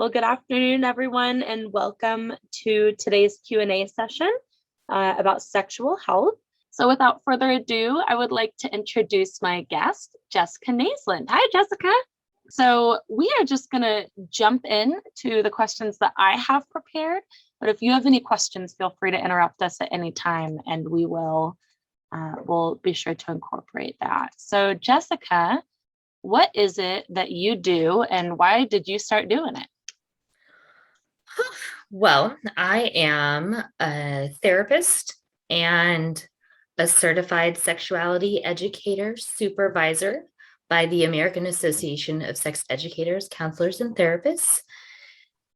Well, good afternoon, everyone, and welcome to today's Q&A session about sexual health. So without further ado, I would like to introduce my guest, Jessica Naslund. Hi, Jessica. So we are just going to jump in to the questions that I have prepared. But if you have any questions, feel free to interrupt us at any time, and we will we'll be sure to incorporate that. So Jessica, what is it that you do and why did you start doing it? Well, I am a therapist and a certified sexuality educator supervisor by the American Association of Sex Educators, Counselors, and Therapists.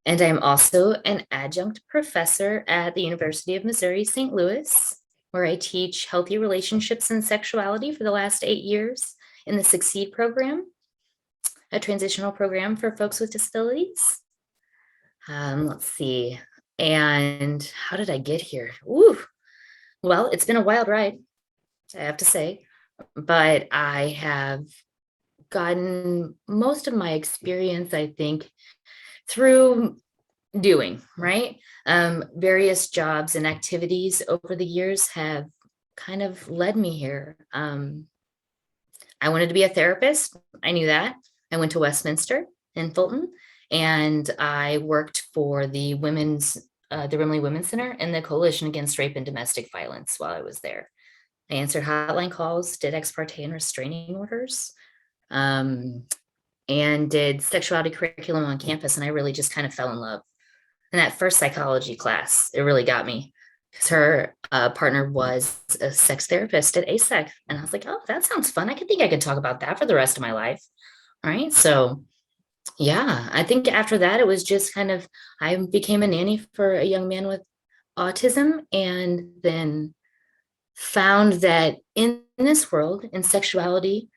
And I'm also an adjunct professor at the University of Missouri, St. Louis, where I teach healthy relationships and sexuality for the last 8 years in the Succeed program, a transitional program for folks with disabilities. Let's see. And how did I get here? Ooh, well, it's been a wild ride, I have to say, but I have gotten most of my experience, I think, through doing, right? Various jobs and activities over the years have kind of led me here. I wanted to be a therapist. I knew that. I went to Westminster in Fulton, and I worked for the Rimley Women's Center and the Coalition Against Rape and Domestic Violence while I was there. I answered hotline calls, did ex parte and restraining orders, and did sexuality curriculum on campus. And I really just kind of fell in love. And that first psychology class, it really got me because her partner was a sex therapist at AASECT. And I was like, oh, that sounds fun. I think I could talk about that for the rest of my life. All right. So yeah, I think after that, it was just kind of, I became a nanny for a young man with autism, and then found that in this world, in sexuality,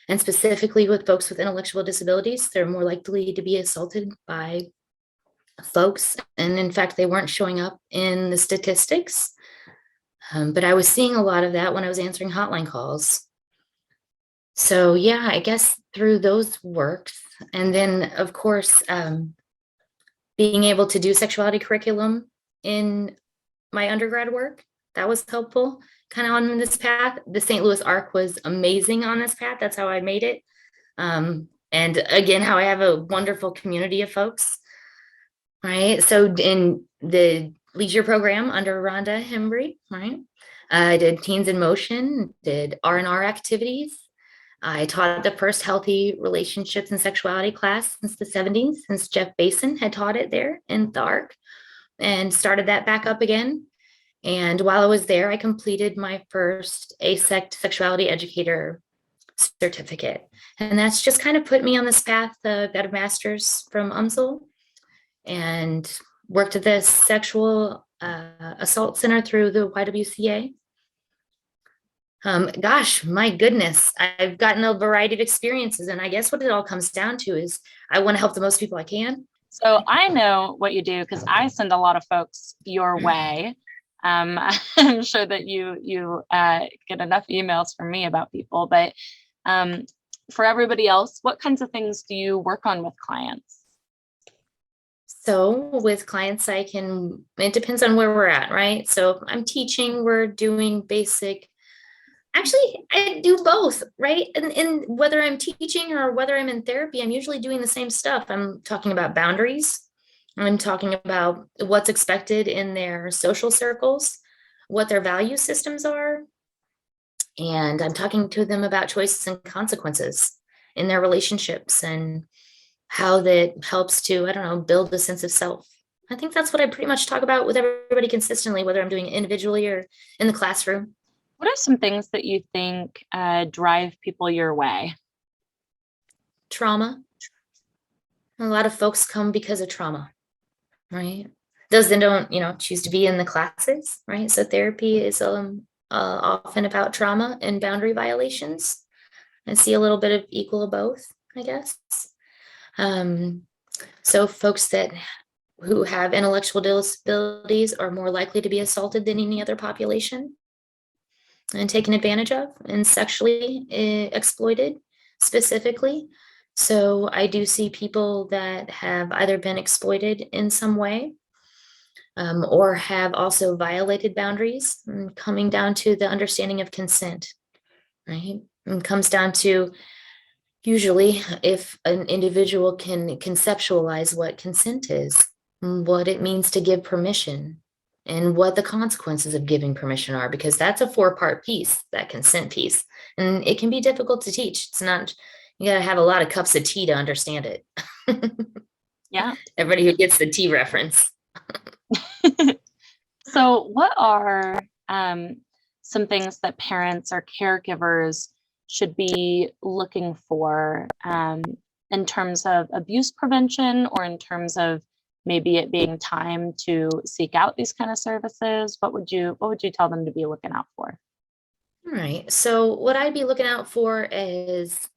and specifically with folks with intellectual disabilities, they're more likely to be assaulted by folks. And in fact, they weren't showing up in the statistics. But I was seeing a lot of that when I was answering hotline calls. So yeah, I guess through those works, and then of course, being able to do sexuality curriculum in my undergrad work, that was helpful kind of on this path. The St. Louis Arc was amazing on this path. That's how I made it. And again, how I have a wonderful community of folks, right? So in the leisure program under Rhonda Hembry, right? I did Teens in Motion, did R&R activities. I taught the first healthy relationships and sexuality class since the 70s, since Jeff Basin had taught it there in the ARC, and started that back up again. And while I was there, I completed my first AASECT sexuality educator certificate. And that's just kind of put me on this path. Got a master's from UMSL and worked at the sexual assault center through the YWCA. Gosh, my goodness, I've gotten a variety of experiences. And I guess what it all comes down to is I want to help the most people I can. So I know what you do because I send a lot of folks your way. I'm sure that you get enough emails from me about people, but for everybody else, what kinds of things do you work on with clients? So with clients, it depends on where we're at, right? So if I'm teaching, we're doing basic. Actually, I do both, right? And whether I'm teaching or whether I'm in therapy, I'm usually doing the same stuff. I'm talking about boundaries. I'm talking about what's expected in their social circles, what their value systems are. And I'm talking to them about choices and consequences in their relationships and how that helps to, I don't know, build a sense of self. I think that's what I pretty much talk about with everybody consistently, whether I'm doing it individually or in the classroom. What are some things that you think drive people your way? Trauma. A lot of folks come because of trauma, right? Those that don't, choose to be in the classes, right? So therapy is often about trauma and boundary violations. I see a little bit of equal of both, I guess. So folks who have intellectual disabilities are more likely to be assaulted than any other population and taken advantage of and sexually exploited specifically. So I do see people that have either been exploited in some way, or have also violated boundaries, coming down to the understanding of consent, right? And comes down to usually if an individual can conceptualize what consent is, what it means to give permission, and what the consequences of giving permission are, because that's a four-part piece, that consent piece. And it can be difficult to teach. It's not, you got to have a lot of cups of tea to understand it. Yeah. Everybody who gets the tea reference. So, what are some things that parents or caregivers should be looking for in terms of abuse prevention, or in terms of maybe it being time to seek out these kind of services? What would you tell them to be looking out for? All right. So what I'd be looking out for is,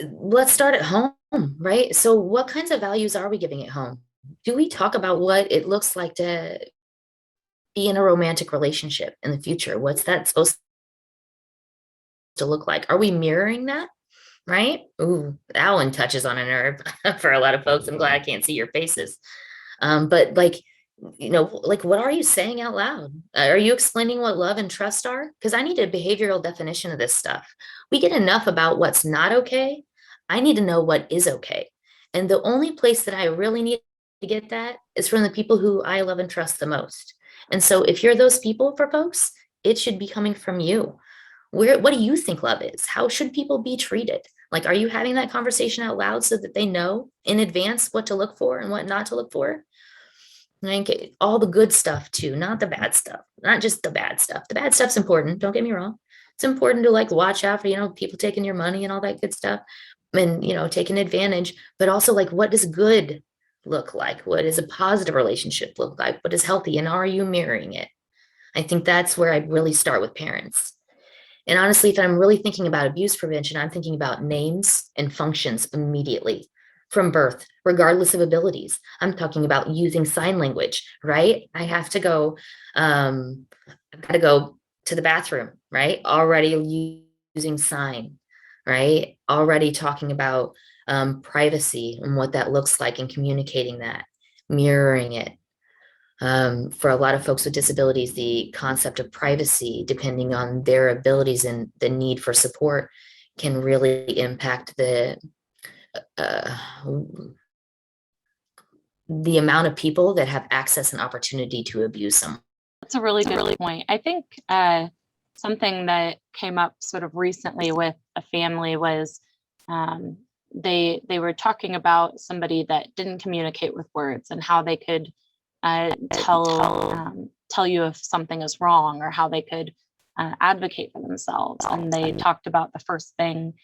let's start at home, right? So what kinds of values are we giving at home? Do we talk about what it looks like to be in a romantic relationship in the future? What's that supposed to look like? Are we mirroring that? Right? Ooh, that one touches on a nerve for a lot of folks. I'm glad I can't see your faces. But like, like what are you saying out loud? Are you explaining what love and trust are? Because I need a behavioral definition of this stuff. We get enough about what's not okay. I need to know what is okay. And the only place that I really need to get that is from the people who I love and trust the most. And so if you're those people for folks, it should be coming from you. What do you think love is? How should people be treated? Like, are you having that conversation out loud so that they know in advance what to look for and what not to look for? Like all the good stuff too, not the bad stuff, not just the bad stuff. The bad stuff's important. Don't get me wrong. It's important to like watch out for, people taking your money and all that good stuff and, taking advantage, but also like, what does good look like? What does a positive relationship look like? What is healthy? And are you mirroring it? I think that's where I'd really start with parents. And honestly, if I'm really thinking about abuse prevention, I'm thinking about names and functions immediately from birth, regardless of abilities. I'm talking about using sign language, right? I have to go, I've got to go to the bathroom, right? Already using sign, right? Already talking about privacy and what that looks like and communicating that, mirroring it. For a lot of folks with disabilities, the concept of privacy, depending on their abilities and the need for support, can really impact uh, the amount of people that have access and opportunity to abuse someone. That's a really good point. I think something that came up sort of recently with a family was they were talking about somebody that didn't communicate with words, and how they could tell you if something is wrong, or how they could advocate for themselves. And they talked about the first thing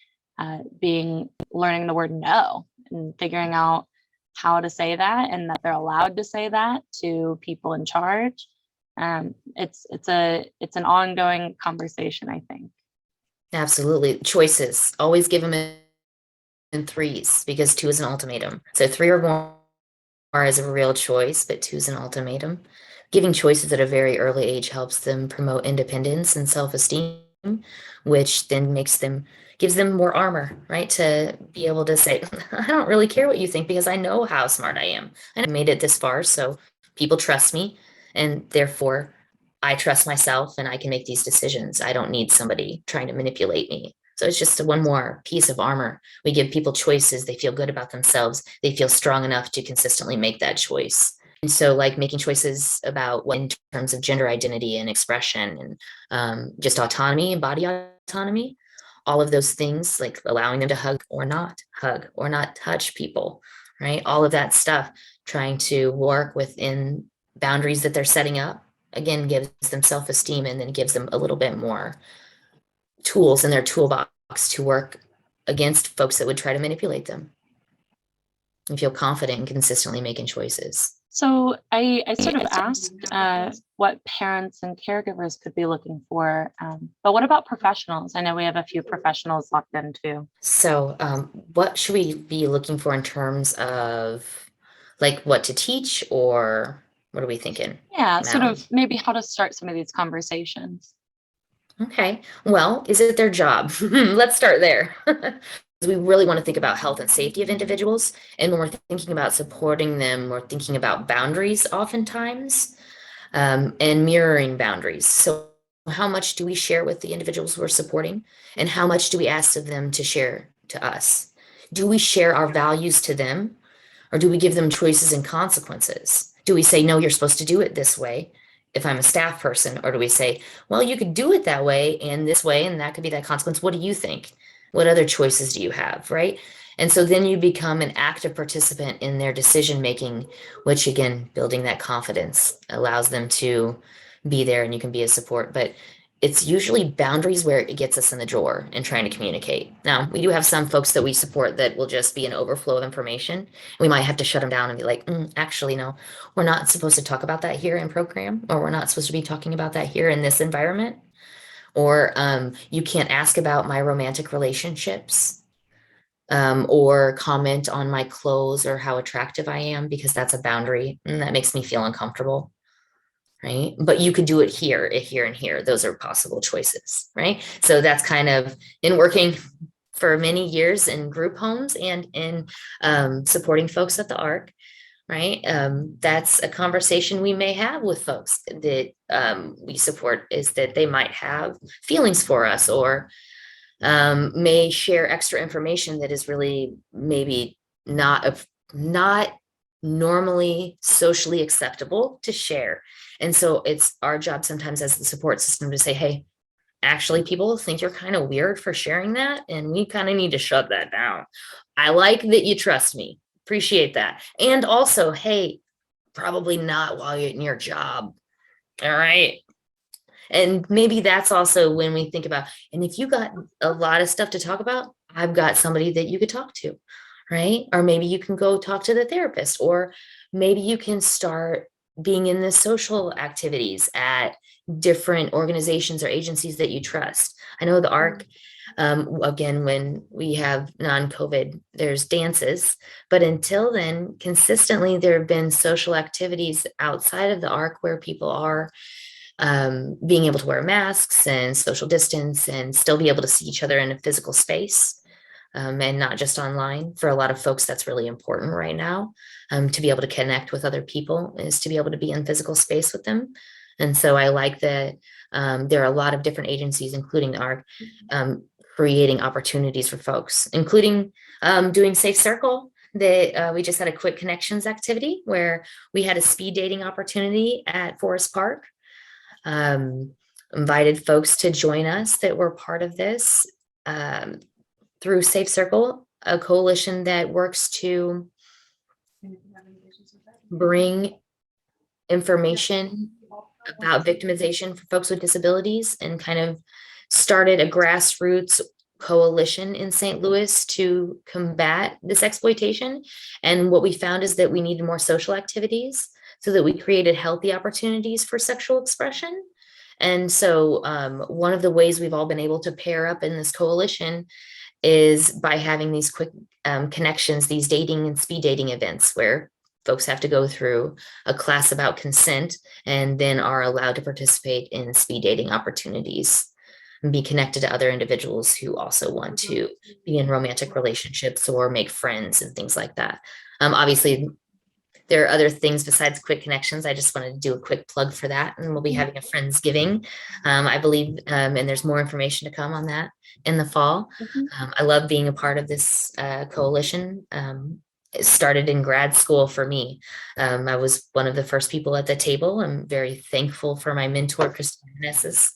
being learning the word no, and figuring out how to say that, and that they're allowed to say that to people in charge. It's an ongoing conversation, I think. Absolutely. Choices. Always give them in threes, because two is an ultimatum. So three or more is a real choice, but two is an ultimatum. Giving choices at a very early age helps them promote independence and self-esteem, which then gives them more armor, right? To be able to say, I don't really care what you think, because I know how smart I am. And I made it this far, so people trust me, and therefore I trust myself and I can make these decisions. I don't need somebody trying to manipulate me. So it's just one more piece of armor. We give people choices. They feel good about themselves. They feel strong enough to consistently make that choice. And so, like, making choices about what in terms of gender identity and expression, and just autonomy and body autonomy, all of those things, like allowing them to hug or not touch people, right? All of that stuff, trying to work within boundaries that they're setting up, again, gives them self-esteem, and then gives them a little bit more tools in their toolbox to work against folks that would try to manipulate them, and feel confident and consistently making choices. So I sort of asked what parents and caregivers could be looking for, but what about professionals? I know we have a few professionals locked in too. So what should we be looking for in terms of like what to teach, or what are we thinking? Yeah, sort Mallory? of maybe how to start some of these conversations. Okay. Well, is it their job? Let's start there. we really want to think about health and safety of individuals. And when we're thinking about supporting them, we're thinking about boundaries oftentimes, and mirroring boundaries. So how much do we share with the individuals we're supporting, and how much do we ask of them to share to us? Do we share our values to them, or do we give them choices and consequences? Do we say, no, you're supposed to do it this way if I'm a staff person? Or do we say, well, you could do it that way and this way, and that could be that consequence. What do you think? What other choices do you have? Right. And so then you become an active participant in their decision making, which again, building that confidence allows them to be there, and you can be a support. But it's usually boundaries where it gets us in the drawer and trying to communicate. Now, we do have some folks that we support that will just be an overflow of information. We might have to shut them down and be like, actually, no, we're not supposed to talk about that here in program, or we're not supposed to be talking about that here in this environment. Or you can't ask about my romantic relationships, or comment on my clothes or how attractive I am, because that's a boundary and that makes me feel uncomfortable. Right. But you could do it here, here, and here. Those are possible choices. Right. So that's kind of in working for many years in group homes and in supporting folks at the ARC. Right. That's a conversation we may have with folks that we support, is that they might have feelings for us, or may share extra information that is really maybe not normally socially acceptable to share. And so it's our job sometimes as the support system to say, hey, actually, people think you're kind of weird for sharing that, and we kind of need to shut that down. I like that you trust me. Appreciate that. And also, hey, probably not while you're in your job. All right. And maybe that's also when we think about, and if you got a lot of stuff to talk about, I've got somebody that you could talk to, right? Or maybe you can go talk to the therapist, or maybe you can start being in the social activities at different organizations or agencies that you trust. I know the ARC, again, when we have non-COVID, there's dances, but until then, consistently, there have been social activities outside of the ARC where people are being able to wear masks and social distance and still be able to see each other in a physical space, and not just online. For a lot of folks, that's really important right now. To be able to connect with other people is to be able to be in physical space with them. And so I like that there are a lot of different agencies, including ARC, creating opportunities for folks, including doing Safe Circle. That we just had a quick connections activity where we had a speed dating opportunity at Forest Park. Invited folks to join us that were part of this through Safe Circle, a coalition that works to bring information about victimization for folks with disabilities, and kind of started a grassroots coalition in St. Louis to combat this exploitation. And what we found is that we needed more social activities, so that we created healthy opportunities for sexual expression. And so one of the ways we've all been able to pair up in this coalition is by having these quick connections, these dating and speed dating events where folks have to go through a class about consent and then are allowed to participate in speed dating opportunities and be connected to other individuals who also want to be in romantic relationships or make friends and things like that. Obviously, there are other things besides quick connections. I just wanted to do a quick plug for that. And we'll be having a Friendsgiving, I believe, and there's more information to come on that in the fall. I love being a part of this coalition. It started in grad school for me. I was one of the first people at the table. I'm very thankful for my mentor, Christine Nesses,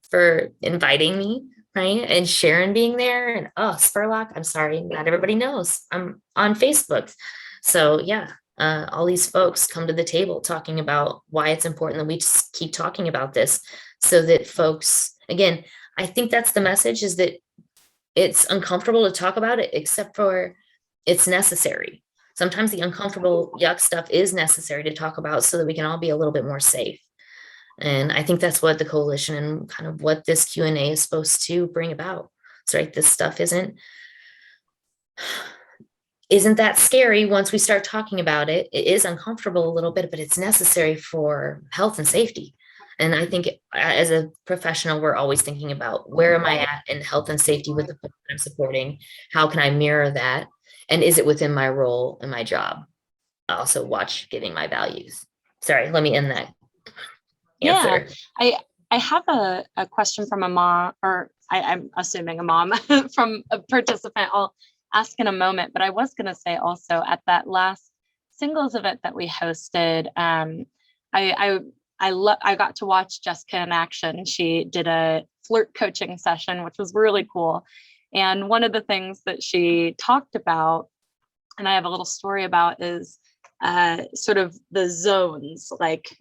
for inviting me, right? And Sharon being there. And Spurlock, I'm sorry, not everybody knows I'm on Facebook. So yeah, all these folks come to the table talking about why it's important that we just keep talking about this, so that folks, again, I think that's the message, is that it's uncomfortable to talk about it, except for it's necessary. Sometimes the uncomfortable yuck stuff is necessary to talk about so that we can all be a little bit more safe. And I think that's what the coalition and kind of what this Q&A is supposed to bring about. So right, this stuff isn't that scary once we start talking about it. It is uncomfortable a little bit, but it's necessary for health and safety. And I think as a professional, we're always thinking about where am I at in health and safety with the folks that I'm supporting? How can I mirror that? And is it within my role and my job? I also watch giving my values. Sorry, let me end that Yeah, answer. I have a question from a mom, or I'm assuming a mom from a participant. I'll ask in a moment, but I was going to say also at that last singles event that we hosted, I I got to watch Jessica in action. She did a flirt coaching session, which was really cool. And one of the things that she talked about, and I have a little story about, is sort of the zones, like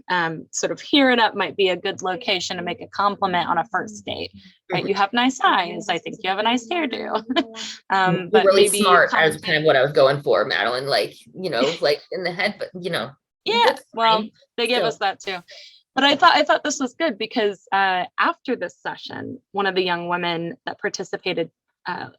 sort of here and up might be a good location to make a compliment on a first date, right? You have nice eyes. I think you have a nice hairdo. You're But really maybe smart as kind of what I was going for, Madeline, like, like in the head, but yeah, that's well, fine they gave us still. that too. But I thought this was good because after this session, one of the young women that participated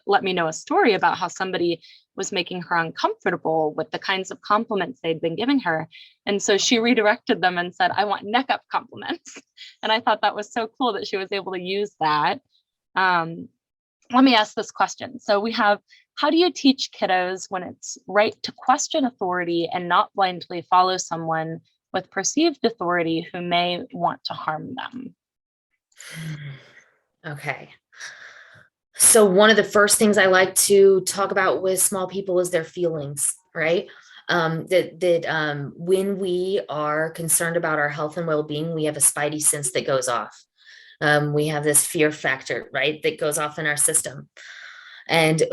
let me know a story about how somebody was making her uncomfortable with the kinds of compliments they'd been giving her. And so she redirected them and said, I want neck up compliments. And I thought that was so cool that she was able to use that. Um, Let me ask this question. So we have, how do you teach kiddos when it's right to question authority and not blindly follow someone with perceived authority who may want to harm them? Okay. So one of the first things I like to talk about with small people is their feelings, right? That when we are concerned about our health and well-being, we have a spidey sense that goes off. We have this fear factor, right, that goes off in our system. And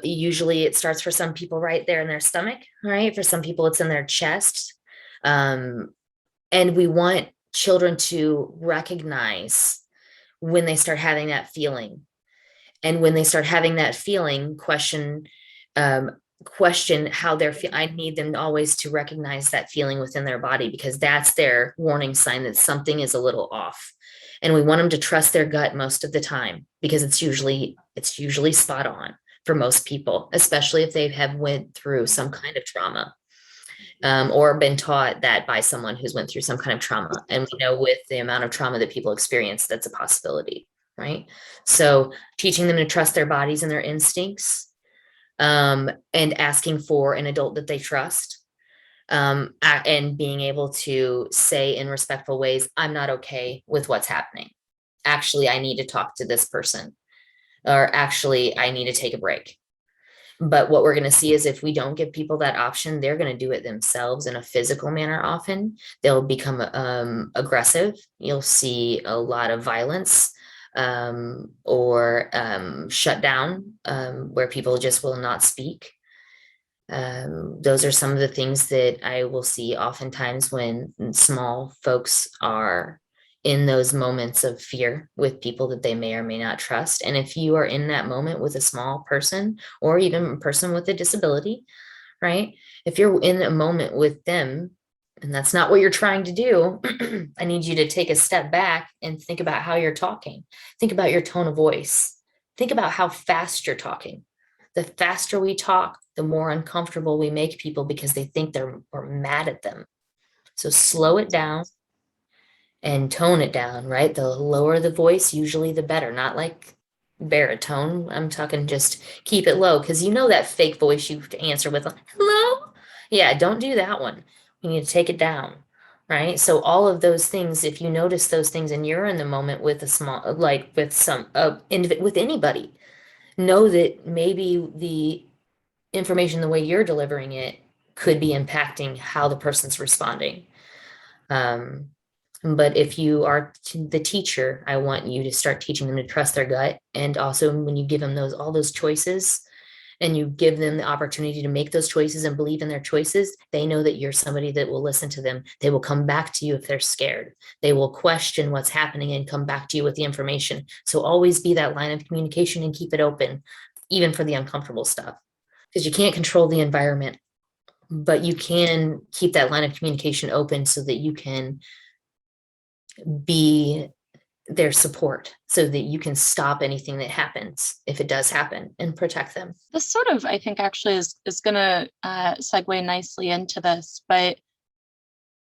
usually it starts for some people right there in their stomach, right? For some people, it's in their chest. Um, and we want children to recognize when they start having that feeling. And when they start having that feeling, um, question how they're I need them always to recognize that feeling within their body, because that's their warning sign that something is a little off. And we want them to trust their gut most of the time, because it's usually spot on for most people, especially if they have went through some kind of trauma, or been taught that by someone who's went through some kind of trauma. And we know with the amount of trauma that people experience, that's a possibility, right? So teaching them to trust their bodies and their instincts, and asking for an adult that they trust, and being able to say in respectful ways, I'm not okay with what's happening. Actually, I need to talk to this person, or actually, I need to take a break. But what we're going to see is if we don't give people that option, they're going to do it themselves in a physical manner. Often they'll become aggressive. You'll see a lot of violence, or shut down, where people just will not speak. Those are some of the things that I will see oftentimes when small folks are in those moments of fear with people that they may or may not trust. And if you are in that moment with a small person or even a person with a disability, right? If you're in a moment with them and that's not what you're trying to do, I need you to take a step back and think about how you're talking. Think about your tone of voice. Think about how fast you're talking. The faster we talk, the more uncomfortable we make people because they think we're mad at them. So slow it down and tone it down, right? The lower the voice, usually the better. Not like baritone. I'm talking just keep it low, because that fake voice you answer with, hello? Yeah, don't do that one. We need to take it down, right? So all of those things, if you notice those things and you're in the moment with a small, like with with anybody, know that maybe the information, the way you're delivering it, could be impacting how the person's responding. Um, but if you are the teacher, I want you to start teaching them to trust their gut. And also when you give them all those choices and you give them the opportunity to make those choices and believe in their choices, they know that you're somebody that will listen to them. They will come back to you if they're scared. They will question what's happening and come back to you with the information. So always be that line of communication and keep it open, even for the uncomfortable stuff, because you can't control the environment, but you can keep that line of communication open so that you can be their support, so that you can stop anything that happens if it does happen and protect them. This sort of, I think, actually is going to segue nicely into this, but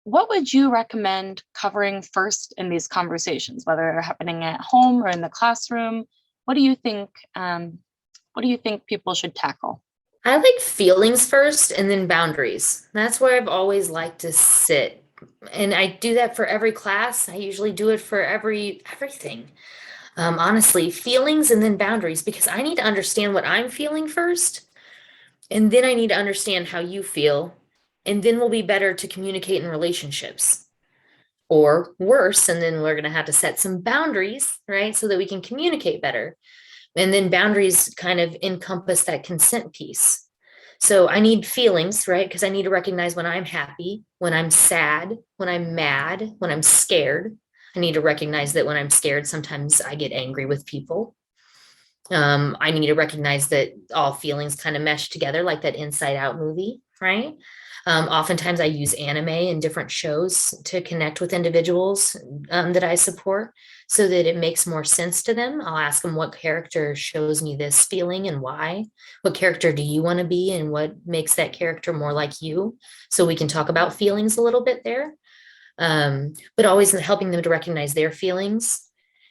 What would you recommend covering first in these conversations, whether they're happening at home or in the classroom? What do you think? What do you think people should tackle? I like feelings first and then boundaries. That's where I've always liked to sit. And I do that for every class. I usually do it for everything. Honestly, feelings and then boundaries, because I need to understand what I'm feeling first. And then I need to understand how you feel. And then we'll be better to communicate in relationships. Or worse, and then we're going to have to set some boundaries, right? So that we can communicate better. And then boundaries kind of encompass that consent piece. So I need feelings, right? Because I need to recognize when I'm happy, when I'm sad, when I'm mad, when I'm scared. I need to recognize that when I'm scared, sometimes I get angry with people. I need to recognize that all feelings kind of mesh together, like that Inside Out movie, right? Oftentimes, I use anime and different shows to connect with individuals that I support so that it makes more sense to them. I'll ask them what character shows me this feeling and why. What character do you want to be, and what makes that character more like you? So we can talk about feelings a little bit there, but always helping them to recognize their feelings.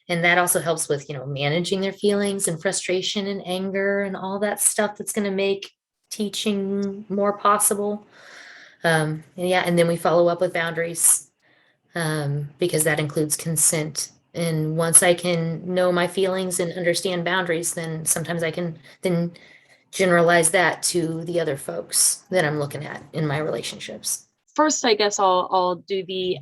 And that also helps with, managing their feelings and frustration and anger and all that stuff that's going to make teaching more possible. And then we follow up with boundaries, because that includes consent. And once I can know my feelings and understand boundaries, then sometimes I can then generalize that to the other folks that I'm looking at in my relationships. First, I guess I'll do the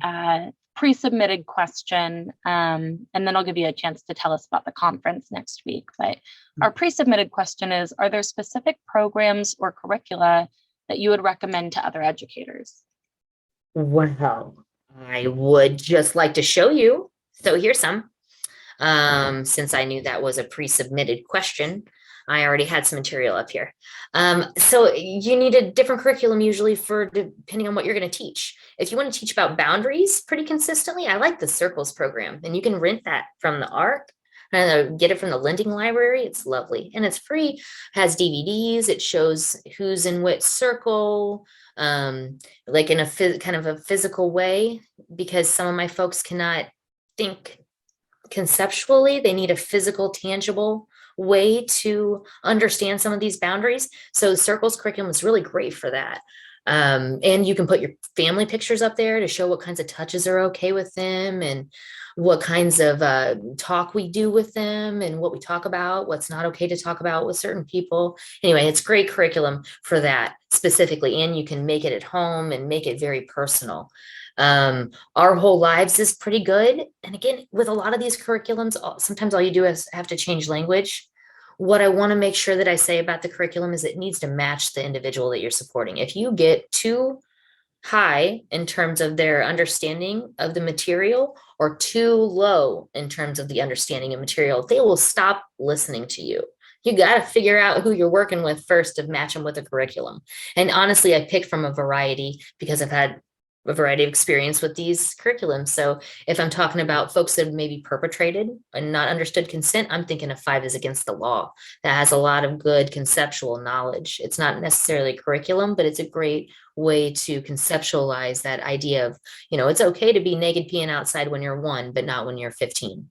pre-submitted question, and then I'll give you a chance to tell us about the conference next week. But our pre-submitted question is, are there specific programs or curricula that you would recommend to other educators? Well, I would just like to show you. So here's some. Since I knew that was a pre-submitted question, I already had some material up here. So you need a different curriculum usually for depending on what you're going to teach. If you want to teach about boundaries pretty consistently, I like the Circles program, and you can rent that from the ARC. Get it from the lending library. It's lovely and it's free. Has DVDs. It shows who's in which circle, like in a kind of a physical way, because some of my folks cannot think conceptually. They need a physical, tangible way to understand some of these boundaries. So the Circles curriculum is really great for that. And you can put your family pictures up there to show what kinds of touches are okay with them, and what kinds of talk we do with them, and what we talk about, what's not okay to talk about with certain people. Anyway, it's great curriculum for that specifically, and you can make it at home and make it very personal. Our Whole Lives is pretty good. And again, with a lot of these curriculums, sometimes all you do is have to change language. What I want to make sure that I say about the curriculum is it needs to match the individual that you're supporting. If you get too high in terms of their understanding of the material, or too low in terms of the understanding of material, they will stop listening to you. You got to figure out who you're working with first to match them with a curriculum. And honestly, I pick from a variety because I've had a variety of experience with these curriculums. So if I'm talking about folks that have maybe perpetrated and not understood consent, I'm thinking of 5 is Against the Law. That has a lot of good conceptual knowledge. It's not necessarily a curriculum, but it's a great way to conceptualize that idea of, it's okay to be naked peeing outside when you're 1, but not when you're 15,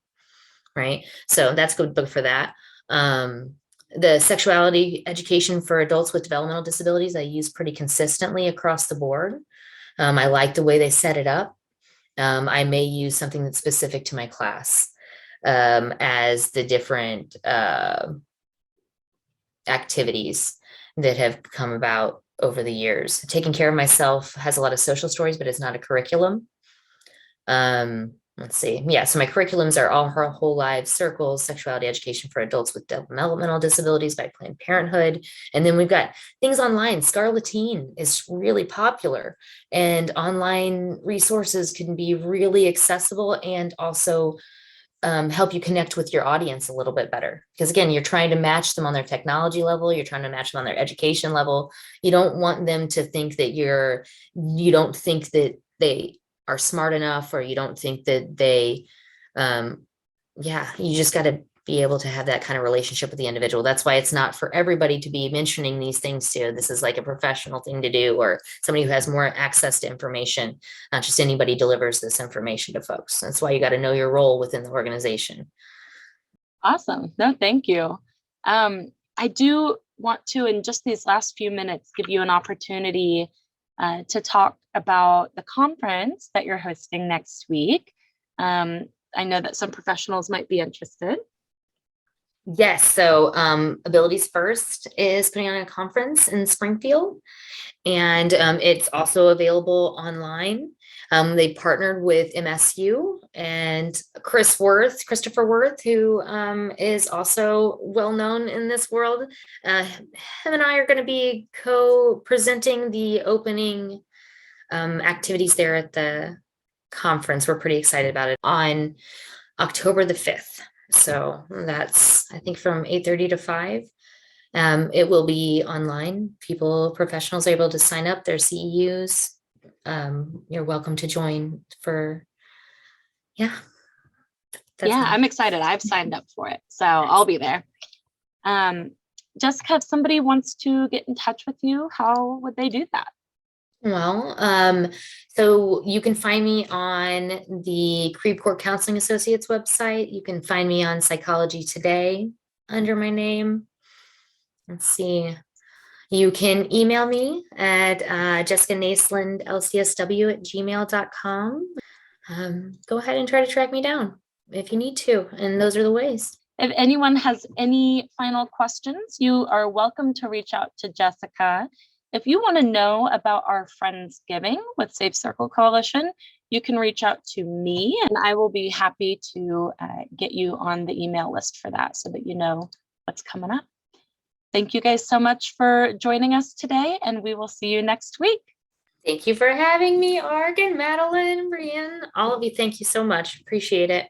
right? So that's a good book for that. The Sexuality Education for Adults with Developmental Disabilities, I use pretty consistently across the board. I like the way they set it up. I may use something that's specific to my class, as the different activities that have come about over the years. Taking Care of Myself has a lot of social stories, but it's not a curriculum. Let's see. Yeah, so my curriculums are All Her Whole Lives, Circles, Sexuality Education for Adults with Developmental Disabilities by Planned Parenthood. And then we've got things online. Scarleteen is really popular, and online resources can be really accessible and also help you connect with your audience a little bit better. Because again, you're trying to match them on their technology level. You're trying to match them on their education level. You don't want them to think that you don't think that they are smart enough, or you don't think that they, you just got to be able to have that kind of relationship with the individual. That's why it's not for everybody to be mentioning these things to. This is like a professional thing to do, or somebody who has more access to information. Not just anybody delivers this information to folks. That's why you got to know your role within the organization. Awesome. No, thank you. I do want to, in just these last few minutes, give you an opportunity to talk about the conference that you're hosting next week. I know that some professionals might be interested. Yes. So Abilities First is putting on a conference in Springfield, and it's also available online. They partnered with MSU and Christopher Worth, who is also well known in this world. Him and I are going to be co-presenting the opening activities there at the conference. We're pretty excited about it on October the 5th. So that's, I think, from 8:30 to 5. It will be online. Professionals are able to sign up their CEUs. You're welcome to join for, yeah. I'm excited. I've signed up for it, so I'll be there. Jessica, if somebody wants to get in touch with you, how would they do that? Well, so you can find me on the Creve Court Counseling Associates website. You can find me on Psychology Today under my name. Let's see. You can email me at Jessica Naslund, LCSW@gmail.com. Go ahead and try to track me down if you need to. And those are the ways. If anyone has any final questions, you are welcome to reach out to Jessica. If you want to know about our Friendsgiving with Safe Circle Coalition, you can reach out to me and I will be happy to get you on the email list for that so that you know what's coming up. Thank you guys so much for joining us today, and we will see you next week. Thank you for having me, Arg and Madeline, Brian, all of you. Thank you so much. Appreciate it.